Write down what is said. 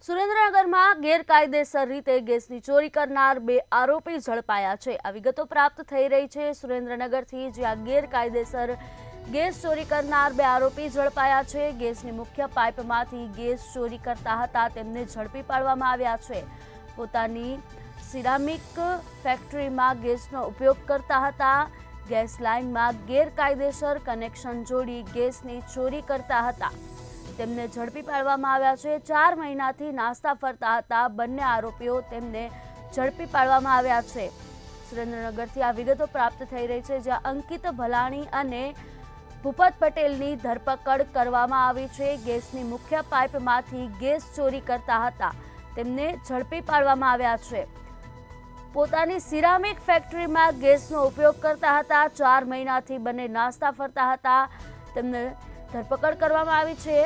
સુરેન્દ્રનગરમાં ગેરકાયદેસર રીતે ગેસની ચોરી કરનાર 2 આરોપી ઝડપાયા છે। આ વિગતો પ્રાપ્ત થઈ રહી છે સુરેન્દ્રનગરથી, જ્યાં ગેરકાયદેસર ગેસ ચોરી કરનાર 2 આરોપી ઝડપાયા છે। ગેસની મુખ્ય પાઇપમાંથી ગેસ ચોરી કરતા હતા તેમને ઝડપી પાડવામાં આવ્યા છે। પોતાની સિરામિક ફેક્ટરીમાં ગેસનો ઉપયોગ કરતા હતા। ગેસ લાઇનમાં ગેરકાયદેસર કનેક્શન જોડી ગેસની ચોરી કરતા હતા તેમને ઝડપી પાડવામાં આવ્યા છે। 4 મહિનાથી નાસ્તા ફરતા હતા બંને આરોપીઓ, તેમને ઝડપી પાડવામાં આવ્યા છે। સુરેન્દ્રનગરથી આ વિગતો પ્રાપ્ત થઈ રહી છે, જ્યાં અંકિત ભલાણી અને ભૂપત પટેલની ધરપકડ કરવામાં આવી છે। ગેસની મુખ્ય પાઇપમાંથી ગેસ ચોરી કરતા હતા તેમને ઝડપી પાડવામાં આવ્યા છે। પોતાની સિરામિક ફેક્ટરીમાં ગેસનો ઉપયોગ કરતા હતા। 4 મહિનાથી બંને નાસ્તા ફરતા હતા, તેમને ધરપકડ કરવામાં આવી છે।